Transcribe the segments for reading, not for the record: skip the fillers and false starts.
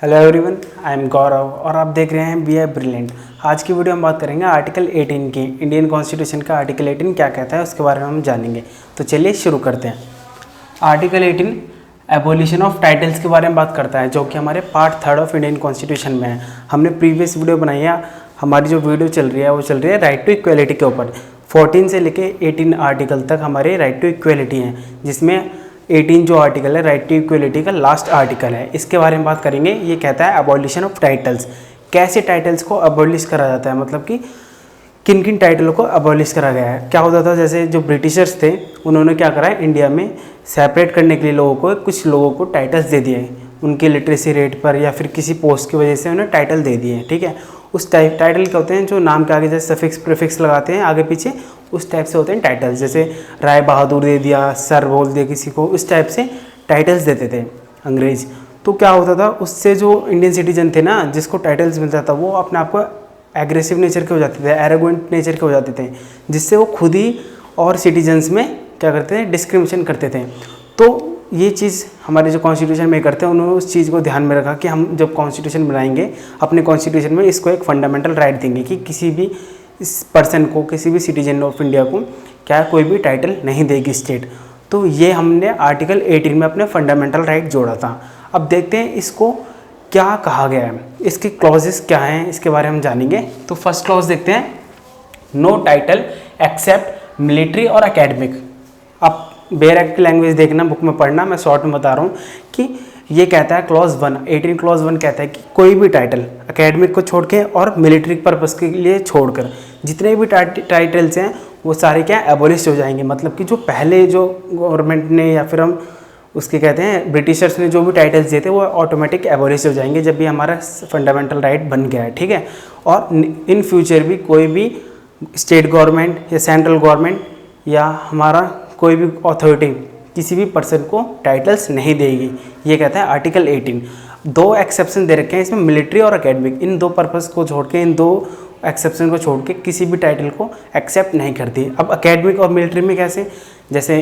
Hello everyone, I am गौरव और आप देख रहे हैं बी आई ब्रिलियंट। आज की वीडियो हम बात करेंगे आर्टिकल 18 की। इंडियन कॉन्स्टिट्यूशन का आर्टिकल 18 क्या कहता है उसके बारे में हम जानेंगे। तो चलिए शुरू करते हैं। आर्टिकल 18 एबोलिशन ऑफ टाइटल्स के बारे में बात करता है, जो कि हमारे पार्ट 3 ऑफ इंडियन कॉन्स्टिट्यूशन में है। हमने प्रीवियस वीडियो बनाई है, हमारी जो वीडियो चल रही है वो चल रही है राइट टू इक्वेलिटी के ऊपर। 14 से लेके 18 आर्टिकल तक हमारे राइट टू इक्वेलिटी हैं, जिसमें 18 जो आर्टिकल है राइट टू इक्वेलिटी का लास्ट आर्टिकल है। इसके बारे में बात करेंगे। ये कहता है अबॉलिशन ऑफ टाइटल्स, कैसे टाइटल्स को अबॉलिश करा जाता है, मतलब कि किन किन टाइटलों को अबॉलिश करा गया है। क्या होता था, जैसे जो ब्रिटिशर्स थे उन्होंने क्या करा है, इंडिया में सेपरेट करने के लिए लोगों को कुछ लोगों को टाइटल्स दे दिए, उनके लिटरेसी रेट पर या फिर किसी पोस्ट की वजह से उन्हें टाइटल दे दिए। ठीक है, उस टाइटल क्या होते हैं, जो नाम के आगे जैसे सफिक्स प्रीफिक्स लगाते हैं आगे पीछे, उस टाइप से होते हैं टाइटल्स। जैसे राय बहादुर दे दिया, सर बोल दिया किसी को, उस टाइप से टाइटल्स देते थे अंग्रेज। तो क्या होता था, उससे जो इंडियन सिटीजन थे ना, जिसको टाइटल्स मिलता था, वो अपने आप को एग्रेसिव नेचर के हो जाते थे, एरोगेंट नेचर के हो जाते थे, जिससे वो खुद ही और सिटीजन्स में क्या करते थे, डिस्क्रिमिनेशन करते थे। तो ये चीज़ हमारे जो कॉन्स्टिट्यूशन में करते हैं, उन्होंने उस चीज़ को ध्यान में रखा कि हम जब कॉन्स्टिट्यूशन बनाएंगे अपने कॉन्स्टिट्यूशन में इसको एक फंडामेंटल राइट देंगे कि किसी भी इस पर्सन को, किसी भी सिटीजन ऑफ इंडिया को क्या कोई भी टाइटल नहीं देगी स्टेट। तो ये हमने आर्टिकल 18 में अपने फंडामेंटल राइट जोड़ा था। अब देखते हैं इसको क्या कहा गया है, इसके क्लॉजेस क्या हैं, इसके बारे में हम जानेंगे। तो फर्स्ट क्लॉज देखते हैं, नो टाइटल एक्सेप्ट मिलिट्री और एकेडमिक। अब बेयर एक्ट की लैंग्वेज देखना, बुक में पढ़ना, मैं शॉर्ट में बता रहा हूँ कि ये कहता है क्लॉज 1, 18 क्लॉज 1 कहता है कि कोई भी टाइटल एकेडमिक को छोड़ के और मिलिट्री पर्पस के लिए छोड़कर जितने भी टाइटल्स हैं वो सारे क्या एबोलिश हो जाएंगे। मतलब कि जो पहले जो गवर्नमेंट ने या फिर हम उसके कहते हैं ब्रिटिशर्स ने जो भी टाइटल्स दिए थे वो ऑटोमेटिक एबोलिश हो जाएंगे जब भी हमारा फंडामेंटल राइट बन गया है। ठीक है, और इन फ्यूचर भी कोई भी स्टेट गवर्नमेंट या सेंट्रल गवर्नमेंट या हमारा कोई भी अथॉरिटी किसी भी पर्सन को टाइटल्स नहीं देगी, ये कहता है आर्टिकल 18। 2 एक्सेप्शन दे रखे हैं इसमें, मिलिट्री और एकेडमिक। इन 2 पर्पस को छोड़ के, इन 2 एक्सेप्शन को छोड़ के किसी भी टाइटल को एक्सेप्ट नहीं करती। अब एकेडमिक और मिलिट्री में कैसे, जैसे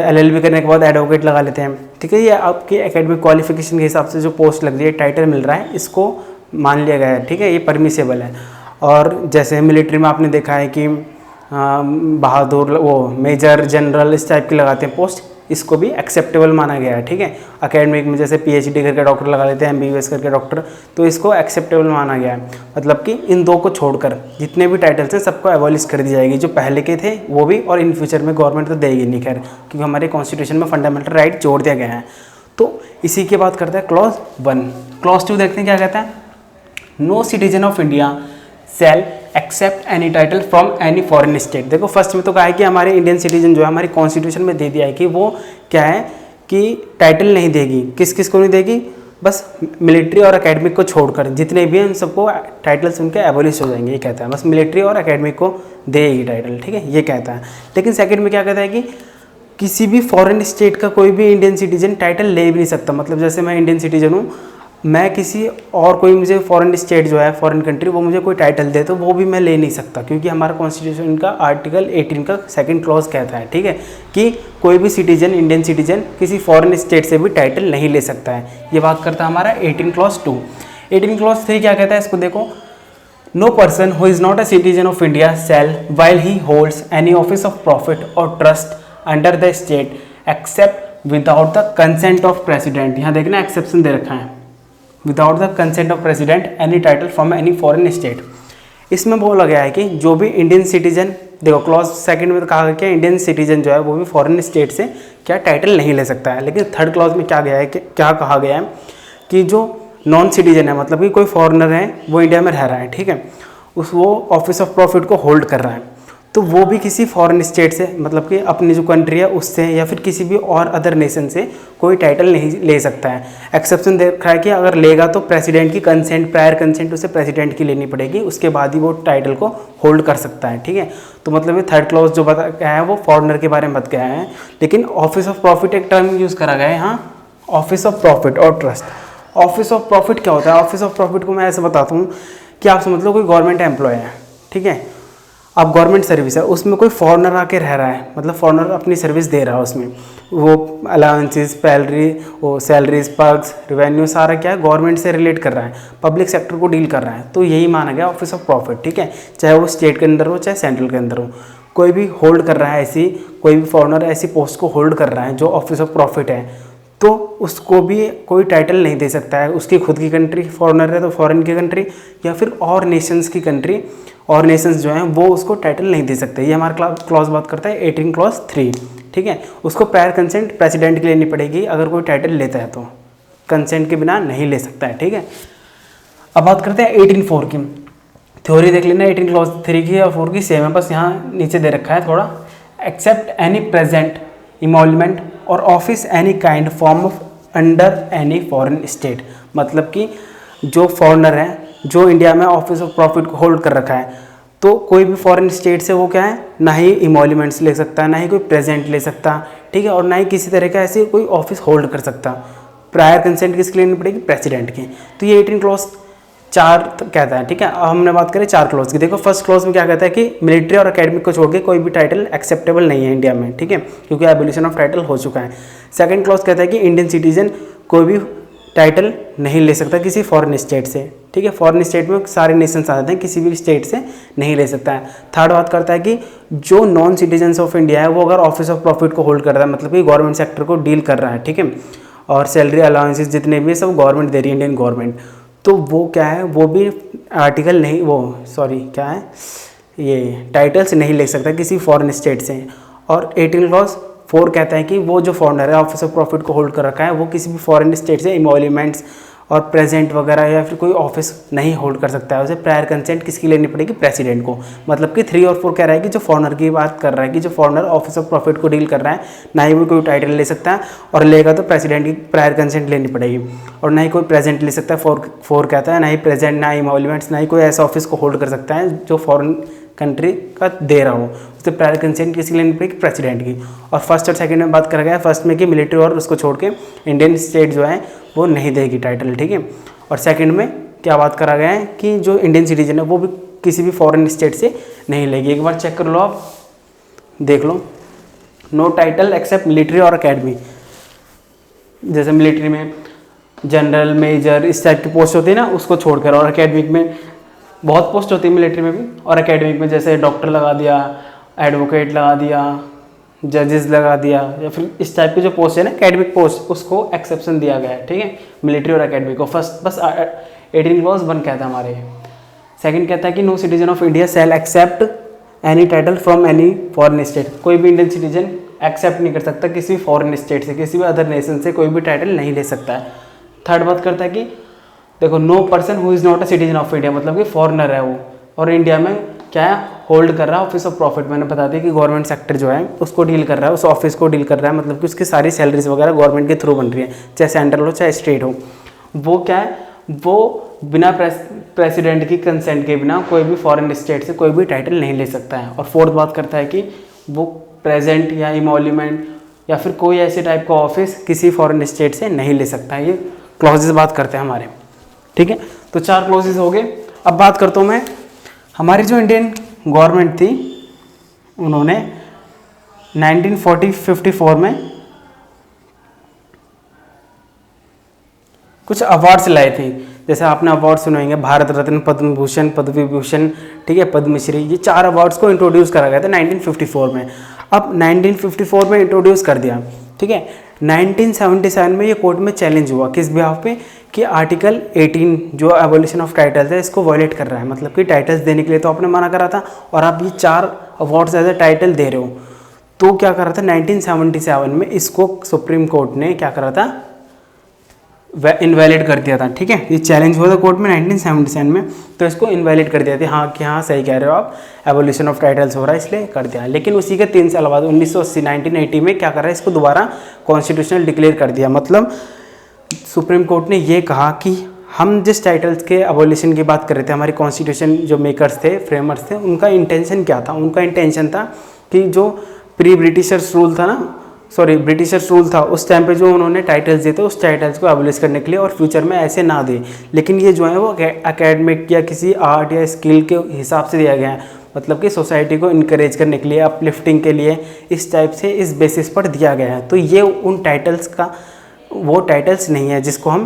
LLB करने के बाद एडवोकेट लगा लेते हैं। ठीक है, ये आपकी एकेडमिक क्वालिफिकेशन के हिसाब से जो पोस्ट लग रही है, टाइटल मिल रहा है, इसको मान लिया गया है। ठीक है, ये परमिसेबल है। और जैसे मिलिट्री में आपने देखा है कि बहादुर, वो मेजर जनरल, इस टाइप की लगाते हैं पोस्ट, इसको भी एक्सेप्टेबल माना गया है। ठीक है, एकेडमिक में जैसे PhD करके डॉक्टर लगा लेते हैं, MBBS करके डॉक्टर, तो इसको एक्सेप्टेबल माना गया है। मतलब कि इन 2 को छोड़कर जितने भी टाइटल्स हैं सबको एबॉलिश कर दी जाएगी, जो पहले के थे वो भी, और इन फ्यूचर में गवर्नमेंट तो देगी नहीं, खैर, क्योंकि हमारे कॉन्स्टिट्यूशन में फंडामेंटल राइट जोड़ दिया गया है। तो इसी की बात करते हैं क्लॉज 1। क्लॉज 2 देखते हैं क्या कहता है, no citizen of India shall accept any title from any foreign state. देखो फर्स्ट में तो कहा है कि हमारे इंडियन सिटीजन जो है, हमारी कॉन्स्टिट्यूशन में दे दिया है कि वो क्या है कि टाइटल नहीं देगी। किस किस को नहीं देगी, बस मिलिट्री और एकेडमिक को छोड़कर जितने भी हैं उन सबको टाइटल्स उनके एबोलिश हो जाएंगे, ये कहता है। बस मिलिट्री और एकेडमिक को देगी टाइटल। ठीक है, ये कहता है। लेकिन सेकेंड में क्या कहता है कि किसी भी फॉरेन स्टेट का कोई भी इंडियन सिटीजन टाइटल ले भी नहीं सकता। मतलब जैसे मैं इंडियन सिटीजन हूँ, मैं किसी और कोई मुझे फॉरेन स्टेट जो है, फॉरेन कंट्री, वो मुझे कोई टाइटल दे तो वो भी मैं ले नहीं सकता, क्योंकि हमारा कॉन्स्टिट्यूशन का आर्टिकल 18 का सेकंड क्लॉज कहता है, ठीक है, कि कोई भी सिटीजन, इंडियन सिटीजन किसी फॉरेन स्टेट से भी टाइटल नहीं ले सकता है। ये बात करता है हमारा 18 क्लॉज 2। 18 क्लॉज 3 क्या कहता है, इसको देखो, no person who is not a citizen of India shall while he holds any office of profit or trust under the state accept without the consent of president. यहाँ देखना एक्सेप्शन दे रखा है, without the consent of president any title from any foreign state. इसमें बोला गया है कि जो भी इंडियन सिटीजन, देखो क्लॉज सेकंड में तो कहा गया कि इंडियन सिटीजन जो है वो भी फॉरेन स्टेट से क्या टाइटल नहीं ले सकता है। लेकिन थर्ड क्लॉज में क्या गया है कि क्या कहा गया है कि जो नॉन सिटीजन है, मतलब कि कोई फॉरेनर है, वो इंडिया में रह रहा है, ठीक है, वो ऑफिस ऑफ प्रॉफिट को होल्ड कर रहा है, तो वो भी किसी फॉरेन स्टेट से, मतलब कि अपनी जो कंट्री है उससे या फिर किसी भी और अदर नेशन से कोई टाइटल नहीं ले सकता है। एक्सेप्शन दे रखा है कि अगर लेगा तो प्रेसिडेंट की कंसेंट, प्रायर कंसेंट उसे प्रेसिडेंट की लेनी पड़ेगी, उसके बाद ही वो टाइटल को होल्ड कर सकता है। ठीक है, तो मतलब ये थर्ड क्लॉज जो बता गया है वो फॉरेनर के बारे में बता गया है। लेकिन ऑफिस ऑफ प्रॉफिट एक टर्म यूज़ करा गया है यहाँ, office of profit or trust. Office of profit क्या होता है, ऑफिस ऑफ प्रॉफिट को मैं ऐसे बताता हूँ कि आप समझ लो कोई गवर्नमेंट एम्प्लॉय है, ठीक है, अब गवर्नमेंट सर्विस है, उसमें कोई फॉरेनर आके रह रहा है, मतलब फॉरेनर अपनी सर्विस दे रहा है, उसमें वो अलाउंसेस, सैलरी, वो सैलरीज, पर्क्स, रेवेन्यू सारा क्या है गवर्नमेंट से रिलेट कर रहा है, पब्लिक सेक्टर को डील कर रहा है, तो यही माना गया ऑफिस ऑफ प्रॉफिट। ठीक है, चाहे वो स्टेट के अंदर हो चाहे सेंट्रल के अंदर हो, कोई भी होल्ड कर रहा है ऐसी, कोई भी फॉरेनर ऐसी पोस्ट को होल्ड कर रहा है जो ऑफिस ऑफ प्रॉफिट है, तो उसको भी कोई टाइटल नहीं दे सकता है। उसकी खुद की कंट्री फॉरेनर है तो फॉरेन की कंट्री, या फिर और नेशंस की कंट्री और नेशंस जो हैं वो उसको टाइटल नहीं दे सकते। ये हमारा क्लॉज बात करता है 18 क्लॉज 3। ठीक है, उसको प्रायर कंसेंट प्रेसिडेंट की लेनी पड़ेगी अगर कोई टाइटल लेता है, तो कंसेंट के बिना नहीं ले सकता है। ठीक है, अब बात करते हैं 18(4) की। थ्योरी देख लेना, 18 क्लॉज 3 की और 4 की सेम है, बस यहाँ नीचे दे रखा है थोड़ा। एक्सेप्ट एनी प्रेजेंट इमोलमेंट और office any kind form of under any foreign state, मतलब कि जो फॉरेनर है जो इंडिया में ऑफिस ऑफ प्रॉफिट को होल्ड कर रखा है, तो कोई भी फॉरेन स्टेट से वो क्या है, ना ही इमोल्यूमेंट्स ले सकता, ना ही कोई प्रेजेंट ले सकता। ठीक है, और ना ही किसी तरह का ऐसे कोई ऑफिस होल्ड कर सकता। प्रायर कंसेंट किसकी लेनी पड़ेगी, प्रेसिडेंट की। तो ये 18 क्लॉज 4 कहता है। ठीक है, अब हमने बात करें 4 क्लॉज की। देखो फर्स्ट क्लॉज में क्या कहता है कि मिलिट्री और एकेडमिक को छोड़ के कोई भी टाइटल एक्सेप्टेबल नहीं है इंडिया में। ठीक है, क्योंकि एबोलिशन ऑफ टाइटल हो चुका है। सेकंड क्लॉज कहता है कि इंडियन सिटीजन कोई भी टाइटल नहीं ले सकता किसी फॉरेन स्टेट से। ठीक है, फॉरेन स्टेट में सारे नेशंस आ जाते हैं, किसी भी स्टेट से नहीं ले सकता है। थर्ड बात करता है कि जो नॉन सिटीजन्स ऑफ इंडिया है वो अगर ऑफिस ऑफ प्रॉफिट को होल्ड कर रहा है, मतलब कि गवर्नमेंट सेक्टर को डील कर रहा है। ठीक है, और सैलरी अलाउंसेस जितने भी सब गवर्नमेंट दे रही है, इंडियन गवर्नमेंट, तो वो क्या है, वो भी आर्टिकल नहीं, वो सॉरी क्या है, ये टाइटल्स नहीं ले सकता किसी फॉरेन स्टेट से। और 18 क्लॉज 4 कहता है कि वो जो फॉरेनर है ऑफिस ऑफ प्रॉफिट को होल्ड कर रखा है, वो किसी भी फॉरेन स्टेट से इमोल्यूमेंट्स और प्रेजेंट वगैरह या फिर कोई ऑफिस नहीं होल्ड कर सकता है। उसे प्रायर कंसेंट किसकी लेनी पड़ेगी, प्रेसिडेंट को। मतलब कि 3 और 4 कह रहा है कि जो फॉरेनर की बात कर रहा है कि जो फॉरेनर ऑफिस ऑफ प्रॉफिट को डील कर रहा है, ना ही वो कोई टाइटल ले सकता है, और लेगा तो प्रेसिडेंट की प्रायर कंसेंट लेनी पड़ेगी, और ना ही कोई प्रेजेंट ले सकता है। 4 कहता है ना ही प्रेजेंट, ना ही इमोल्यूमेंट्स, ना ही कोई ऐसा ऑफिस को होल्ड कर सकता है जो फॉरेन कंट्री का दे रहा हो, उससे प्रायर कंसेंट किसी लेनी पड़ेगी, प्रेसिडेंट की। और फर्स्ट और सेकंड में बात करा गया है, फर्स्ट में कि मिलिट्री और उसको छोड़ के इंडियन स्टेट जो है वो नहीं देगी टाइटल। ठीक है, और सेकंड में क्या बात करा गया है कि जो इंडियन सिटीजन है वो भी किसी भी फॉरेन स्टेट से नहीं लेगी। एक बार चेक कर लो, आप देख लो, नो टाइटल एक्सेप्ट मिलिट्री और अकेडमी। जैसे मिलिट्री में जनरल, मेजर, इस टाइप की पोस्ट होती है ना, उसको छोड़कर, और अकेडमिक में बहुत पोस्ट होती है मिलिट्री में भी, और एकेडमिक में जैसे डॉक्टर लगा दिया, एडवोकेट लगा दिया, जजेस लगा दिया, या फिर इस टाइप की जो पोस्ट है ना एकेडमिक पोस्ट, उसको एक्सेप्शन दिया गया है। ठीक है, मिलिट्री और एकेडमिक को। फर्स्ट बस 18 क्लॉज 1 कहता है हमारे। सेकंड कहता है कि no citizen of India shall accept any title from any foreign state. कोई भी इंडियन सिटीजन एक्सेप्ट नहीं कर सकता किसी फॉरेन स्टेट से, किसी भी अदर नेशन से कोई भी टाइटल नहीं ले सकता है। थर्ड बात करता है कि देखो, no person who is not a citizen of India, मतलब कि फॉरेनर है वो, और इंडिया में क्या है, होल्ड कर रहा है ऑफिस ऑफ प्रॉफिट। मैंने बता दिया कि गवर्नमेंट सेक्टर जो है उसको डील कर रहा है, उस ऑफिस को डील कर रहा है, मतलब कि उसकी सारी सैलरीज वगैरह गवर्नमेंट के थ्रू बन रही है, चाहे सेंट्रल हो चाहे स्टेट हो। वो क्या है, वो बिना प्रेसिडेंट की कंसेंट के बिना कोई भी फॉरेन स्टेट से कोई भी टाइटल नहीं ले सकता है। और फोर्थ बात करता है कि वो प्रेजेंट या इमोल्यूमेंट या फिर कोई ऐसे टाइप का ऑफिस किसी फॉरेन स्टेट से नहीं ले सकता है। ये क्लॉजेज बात करते हैं हमारे। ठीक है, तो 4 क्लॉजेज हो गए। अब बात करता हूँ मैं, हमारी जो इंडियन गवर्नमेंट थी उन्होंने 1954 में कुछ अवार्ड्स लाए थे। जैसे आपने अवार्ड सुने होंगे, भारत रत्न, पद्म भूषण, पद्म विभूषण, ठीक है, पद्मश्री, ये 4 अवार्ड्स को इंट्रोड्यूस करा गया था 1954 में। अब 1954 में इंट्रोड्यूस कर दिया, ठीक है। 1977 में ये कोर्ट में चैलेंज हुआ, किस बिहाफ पे, कि आर्टिकल 18 जो एबोलिशन ऑफ टाइटल्स है इसको वायलेट कर रहा है। मतलब कि टाइटल्स देने के लिए तो आपने मना करा था और आप ये 4 अवार्ड्स एज ए टाइटल दे रहे हो, तो क्या करा था 1977 में इसको सुप्रीम कोर्ट ने क्या करा था, इनवैलिड कर दिया था। ठीक है, ये चैलेंज हुआ था कोर्ट में 1977 में, तो इसको इनवैलिड कर दिया था। हाँ कि हाँ सही कह रहे हो आप, एबोलिशन ऑफ टाइटल्स हो रहा है इसलिए कर दिया। लेकिन उसी के 3 साल बाद 1980 में क्या कर रहा है, इसको दोबारा कॉन्स्टिट्यूशनल डिक्लेयर कर दिया। मतलब सुप्रीम कोर्ट ने ये कहा कि हम जिस टाइटल्स के एबोलिशन की बात कर रहे थे, हमारी कॉन्स्टिट्यूशन जो मेकर्स थे, फ्रेमर्स थे, उनका इंटेंशन क्या था, उनका इंटेंशन था कि जो प्री ब्रिटिशर्स रूल था ना, ब्रिटिशर्स रूल था उस टाइम पे जो उन्होंने टाइटल्स दिए थे उस टाइटल्स को एबोलिश करने के लिए, और फ्यूचर में ऐसे ना दे। लेकिन ये जो है वो एकेडमिक या किसी आर्ट या स्किल के हिसाब से दिया गया है, मतलब कि सोसाइटी को इनकरेज करने के लिए, अपलिफ्टिंग के लिए, इस टाइप से इस बेसिस पर दिया गया है। तो ये उन टाइटल्स का वो टाइटल्स नहीं है जिसको हम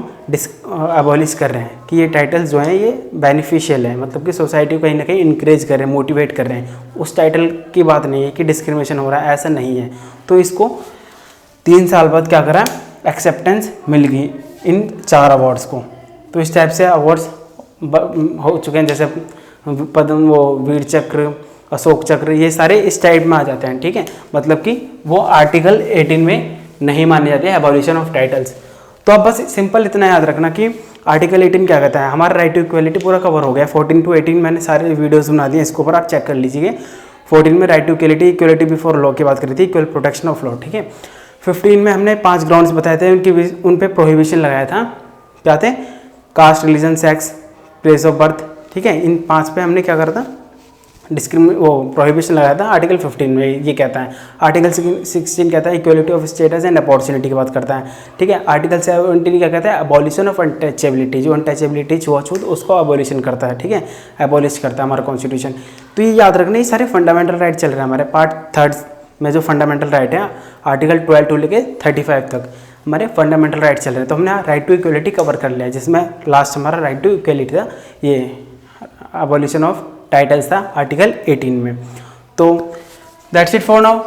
अबॉलिश कर रहे हैं, कि ये टाइटल्स जो हैं ये बेनिफिशियल है, मतलब कि सोसाइटी को कहीं ना कहीं इनकरेज कर रहे हैं, मोटिवेट कर रहे हैं। उस टाइटल की बात नहीं है कि डिस्क्रिमिनेशन हो रहा है, ऐसा नहीं है। तो इसको 3 साल बाद क्या करा, एक्सेप्टेंस मिल गई इन 4 अवार्ड्स को। तो इस टाइप से अवार्ड्स हो चुके हैं, जैसे पद्म, वो वीर चक्र, अशोक चक्र, ये सारे इस टाइप में आ जाते हैं, ठीक है। मतलब कि वो आर्टिकल 18 में नहीं माने जाते हैं, एबॉलिशन ऑफ टाइटल्स। तो अब बस सिंपल इतना याद रखना कि आर्टिकल 18 क्या कहता है। हमारा राइट टू इक्वलिटी पूरा कवर हो गया। 14 to 18 मैंने सारे वीडियोस बना दिए, इसके ऊपर आप चेक कर लीजिए। 14 में right to equality, equality before law की बात करी थी, इक्वल प्रोटेक्शन ऑफ लॉ, ठीक है। 15 में हमने 5 ग्राउंड्स बताए थे, उन पे प्रोहिबिशन लगाया था। क्या थे? Caste, religion, sex, place of birth, ठीक है। इन 5 पे हमने क्या करा था, प्रोहिबिशन लगाया था। आर्टिकल 15 में ये कहता है। आर्टिकल 16 कहता है equality of status and opportunity की बात करता है, ठीक है। आर्टिकल 17 क्या कहता है, अबॉलिशन ऑफ अनटचेबिलिटी, जो अनटचेबिलिटी, छुआछूत, उसको अबॉलिशन करता है, ठीक है। एबॉलिश करता है हमारा कॉन्स्टिट्यूशन। तो ये याद रखना, ये सारे फंडामेंटल राइट चल रहे हैं हमारे पार्ट 3 में। जो फंडामेंटल राइट है, आर्टिकल 12 to लेके 35 तक हमारे फंडामेंटल राइट चल रहे हैं। तो हमने राइट टू इक्वलिटी कवर कर लिया, जिसमें लास्ट हमारा राइट टू इक्वलिटी था, ये अबॉलिशन ऑफ टाइटल्स था आर्टिकल 18 में। तो that's it for now.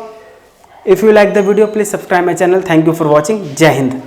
If you like the video please subscribe my channel. Thank you for watching. जय हिंद।